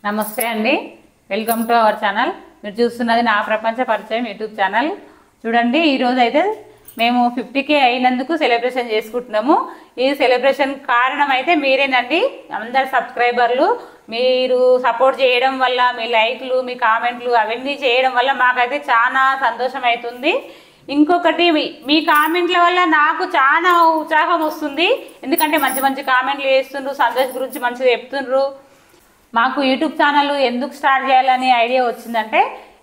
నమస్తే అండి, welcome to our channel. మీరు చూస్తున్నది నా ప్రపంచ పరిచయం యూట్యూబ్ ఛానల్. చూడండి, ఈరోజు అయితే మేము 50K అయినందుకు సెలబ్రేషన్ చేసుకుంటున్నాము. ఈ సెలబ్రేషన్ కారణం అయితే మీరేనండి. అందరు సబ్స్క్రైబర్లు మీరు సపోర్ట్ చేయడం వల్ల, మీ లైక్లు, మీ కామెంట్లు అవన్నీ చేయడం వల్ల మాకైతే చాలా సంతోషం అవుతుంది. ఇంకొకటి, మీ కామెంట్ల వల్ల నాకు చాలా ఉత్సాహం వస్తుంది. ఎందుకంటే మంచి మంచి కామెంట్లు చేస్తుండ్రు, సంతోష్ గురించి మంచిగా చెప్తుండ్రు. మాకు యూట్యూబ్ ఛానల్ ఎందుకు స్టార్ట్ చేయాలని ఐడియా వచ్చిందంటే,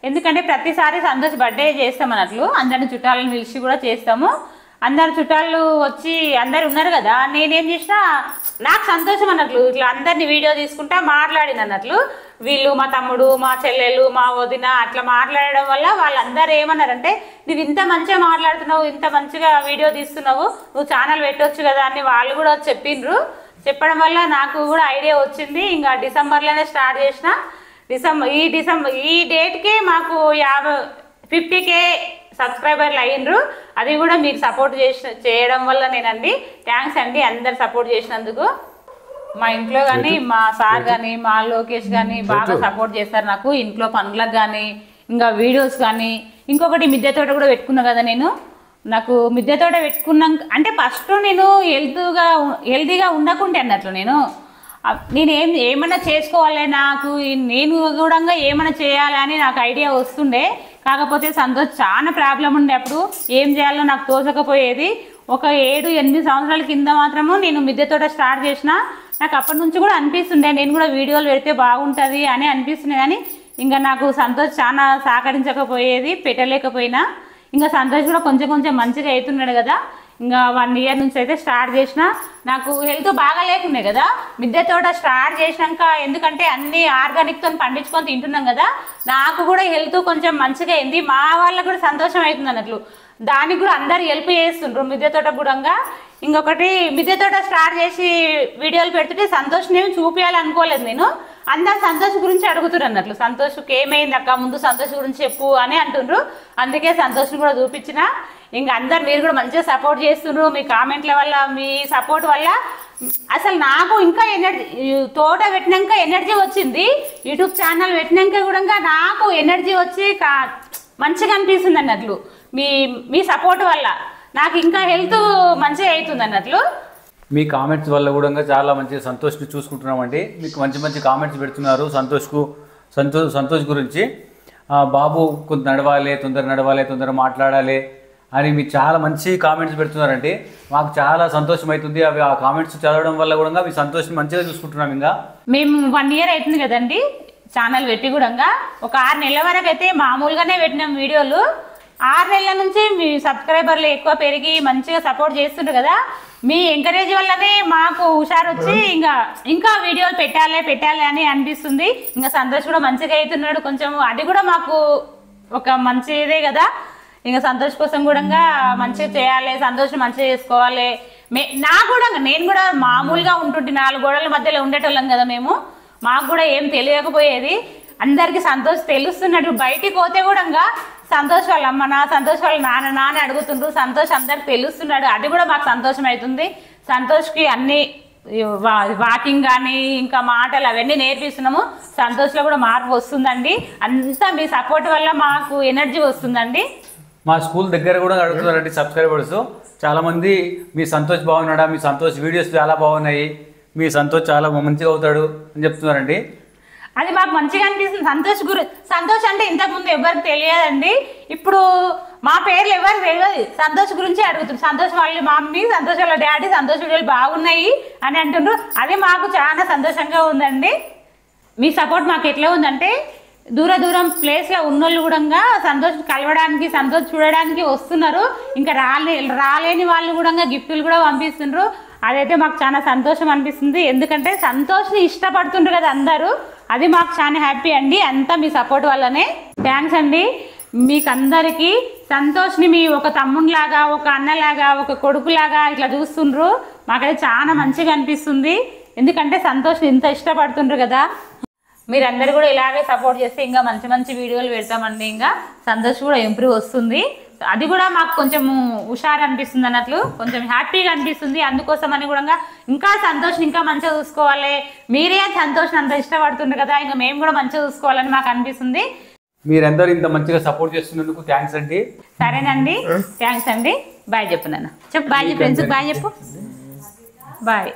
ఎందుకంటే ప్రతిసారి సంతోష్ బర్త్డే చేస్తాం అన్నట్లు అందరిని చుట్టాలను పిలిచి కూడా చేస్తాము. అందరు చుట్టాలు వచ్చి అందరు ఉన్నారు కదా, నేనేం చేసినా నాకు సంతోషం అన్నట్లు ఇట్లా అందరిని వీడియో తీసుకుంటా మాట్లాడిన అన్నట్లు. వీళ్ళు మా తమ్ముడు, మా చెల్లెలు, మా వదిన అట్లా మాట్లాడడం వల్ల వాళ్ళందరూ ఏమన్నారంటే, నువ్వు ఇంత మంచిగా మాట్లాడుతున్నావు, ఇంత మంచిగా వీడియో తీస్తున్నావు, నువ్వు ఛానల్ పెట్టవచ్చు కదా అని వాళ్ళు కూడా చెప్పిండ్రు. చెప్పడం వల్ల నాకు కూడా ఐడియా వచ్చింది. ఇంకా డిసెంబర్లోనే స్టార్ట్ చేసిన. ఈ డేట్కే మాకు 50K సబ్స్క్రైబర్లు అయ్యిండ్రు. అది కూడా మీకు సపోర్ట్ చేయడం వల్ల నేనండి. థ్యాంక్స్ అండి అందరు సపోర్ట్ చేసినందుకు. మా ఇంట్లో కానీ, మా సార్ కానీ, మా లోకేష్ కానీ బాగా సపోర్ట్ చేస్తారు నాకు. ఇంట్లో పనులకు కానీ, ఇంకా వీడియోస్ కానీ. ఇంకొకటి, మిద్దె తోట కూడా పెట్టుకున్నా కదా నేను. నాకు మిద్దె తోట పెట్టుకున్నాక అంటే ఫస్ట్ నేను హెల్తీగా ఉండకుంటే అన్నట్లు నేను ఏమన్నా చేసుకోవాలి, నేను కూడా ఏమైనా చేయాలి అని నాకు ఐడియా వస్తుండే. కాకపోతే సంతోష్ చాలా ప్రాబ్లం ఉండే. అప్పుడు ఏం చేయాలో నాకు తోచకపోయేది. ఒక 7-8 సంవత్సరాల కింద మాత్రము నేను మిద్దె తోట స్టార్ట్ చేసిన. నాకు అప్పటి నుంచి కూడా అనిపిస్తుండే నేను కూడా వీడియోలు పెడితే బాగుంటుంది అని అనిపిస్తుండే. కానీ ఇంకా నాకు సంతోష్ చాలా సహకరించకపోయేది, పెట్టలేకపోయినా. ఇంకా సంతోష్ కూడా కొంచెం కొంచెం మంచిగా అవుతున్నాడు కదా. ఇంకా 1 ఇయర్ నుంచి అయితే స్టార్ట్ చేసిన. నాకు హెల్త్ బాగా లేకుండే కదా, మిద్దె తోట స్టార్ట్ చేసినాక, ఎందుకంటే అన్ని ఆర్గానిక్తో పండించుకొని తింటున్నాం కదా, నాకు కూడా హెల్త్ కొంచెం మంచిగా అయింది. మా వాళ్ళకు కూడా సంతోషం అవుతుంది అన్నట్లు. దానికి కూడా అందరు హెల్ప్ చేస్తుండ్రు మిద్దె తోట కూడా. ఇంకొకటి, మిద్దె తోట స్టార్ట్ చేసి వీడియోలు పెడుతుంటే సంతోష్ని ఏమి చూపించాలనుకోలేదు నేను. అందరు సంతోష్ గురించి అడుగుతున్నారు అన్నట్లు. సంతోష్కి ఏమైంది అక్క, ముందు సంతోష్ గురించి చెప్పు అని అంటుండ్రు. అందుకే సంతోష్ని కూడా చూపించిన. ఇంకా అందరు మీరు కూడా మంచిగా సపోర్ట్ చేస్తుండ్రు. మీ కామెంట్ల వల్ల, మీ సపోర్ట్ వల్ల అసలు నాకు ఇంకా తోట పెట్టినాక ఎనర్జీ వచ్చింది. యూట్యూబ్ ఛానల్ పెట్టినాక కూడా నాకు ఎనర్జీ వచ్చి మంచిగా అనిపిస్తుంది అన్నట్లు. మీ సపోర్ట్ వల్ల నాకు ఇంకా హెల్త్ మంచిగా అవుతుంది అన్నట్లు. మీ కామెంట్స్ వల్ల కూడా చాలా మంచి సంతోష్ని చూసుకుంటున్నామండి. మీకు మంచి మంచి కామెంట్స్ పెడుతున్నారు సంతోష్ గురించి. బాబు కొంత నడవాలి, తొందర మాట్లాడాలి అని మీరు చాలా మంచి కామెంట్స్ పెడుతున్నారండి. మాకు చాలా సంతోషం అవుతుంది. అవి ఆ కామెంట్స్ చదవడం వల్ల కూడా మీ సంతోషం మంచిగా చూసుకుంటున్నాం. ఇంకా మేము 1 ఇయర్ అవుతుంది కదండి ఛానల్ పెట్టి కూడా. ఒక 6 నెలల వరకు అయితే మామూలుగానే పెట్టినాం వీడియోలు. 6 నెలల నుంచి మీ సబ్స్క్రైబర్లు ఎక్కువ పెరిగి మంచిగా సపోర్ట్ చేస్తుండ్రు కదా. మీ ఎంకరేజ్ వల్లనే మాకు హుషారు వచ్చి ఇంకా వీడియోలు పెట్టాలి అని అనిపిస్తుంది. ఇంకా సంతోష్ కూడా మంచిగా అవుతున్నాడు కొంచెం. అది కూడా మాకు ఒక మంచిదే కదా. ఇంకా సంతోష్ కోసం కూడా మంచిగా చేయాలి, సంతోష్ మంచిగా చేసుకోవాలి. నేను కూడా మామూలుగా ఉంటుంటే 4 గోడల మధ్యలో ఉండేటోళ్ళం కదా మేము. మాకు కూడా ఏం తెలియకపోయేది. అందరికీ సంతోష్ తెలుస్తున్నాడు. బయటికి పోతే కూడా సంతోష్ వాళ్ళ అమ్మ, సంతోష్ వాళ్ళ నాన్న అడుగుతుండ్రు. సంతోష్ అందరికి తెలుస్తున్నాడు. అది కూడా మాకు సంతోషం అవుతుంది. సంతోష్కి అన్ని వాకింగ్ కానీ, ఇంకా మాటలు అవన్నీ నేర్పిస్తున్నాము. సంతోష్లో కూడా మార్పు వస్తుందండి. అంతా మీ సపోర్ట్ వల్ల మాకు ఎనర్జీ వస్తుందండి. మా స్కూల్ దగ్గర కూడా అడుగుతున్నారండి సబ్స్క్రైబర్స్ చాలామంది, మీ సంతోష్ బాగున్నాడా, మీ సంతోష్ వీడియోస్ చాలా బాగున్నాయి, మీ సంతోష్ చాలా మంచిగా అవుతాడు అని చెప్తున్నారండి. అది మాకు మంచిగా అనిపిస్తుంది. సంతోష్ అంటే ఇంతకుముందు ఎవరికి తెలియదండి. ఇప్పుడు మా పేర్లు ఎవరికి తెలియదు, సంతోష్ గురించి అడుగుతుంది. సంతోష్ వాళ్ళ మమ్మీ, సంతోష్ వాళ్ళ డాడీ, సంతోష్ వీడియోలు బాగున్నాయి అని అంటుండ్రు. అది మాకు చాలా సంతోషంగా ఉందండి. మీ సపోర్ట్ మాకు ఎట్లా ఉందంటే, దూరం ప్లేస్లో ఉన్నోళ్ళు కూడా సంతోష్ కలవడానికి, సంతోష్ చూడడానికి వస్తున్నారు. ఇంకా రాలేని వాళ్ళు కూడా గిఫ్టులు కూడా పంపిస్తుండ్రు. అదైతే మాకు చాలా సంతోషం అనిపిస్తుంది. ఎందుకంటే సంతోష్ని ఇష్టపడుతుండ్రు కదా అందరూ. అది మాకు చాలా హ్యాపీ అండి. అంతా మీ సపోర్ట్ వల్లనే. థ్యాంక్స్ అండి మీకు అందరికీ. సంతోష్ని మీ ఒక తమ్మునిలాగా, ఒక అన్నలాగా, ఒక కొడుకులాగా ఇట్లా చూస్తుండ్రు. మాకైతే చాలా మంచిగా అనిపిస్తుంది. ఎందుకంటే సంతోష్ని ఇంత ఇష్టపడుతుండ్రు కదా. మీరందరూ కూడా ఇలాగే సపోర్ట్ చేస్తే ఇంకా మంచి మంచి వీడియోలు పెడతామండి. ఇంకా సంతోష్ కూడా ఇంప్రూవ్ వస్తుంది. అది కూడా మాకు కొంచెం హుషారు అనిపిస్తుంది అన్నట్లు, కొంచెం హ్యాపీగా అనిపిస్తుంది. అందుకోసం అని కూడా ఇంకా సంతోష్ ఇంకా మంచిగా చూసుకోవాలి, మీరే సంతోష్ అంత ఇష్టపడుతుండ్రు కదా, ఇంకా మేము కూడా మంచిగా చూసుకోవాలని మాకు అనిపిస్తుంది. మీరందరూ ఇంత మంచిగా సపోర్ట్ చేస్తున్నందుకు థ్యాంక్స్ అండి. సరేనండి, థ్యాంక్స్ అండి. బాయ్ చెప్పు నాన్న, చెప్పు బాయ్ చెప్పు, ఫ్రెండ్స్ బాయ్ చెప్పు, బాయ్.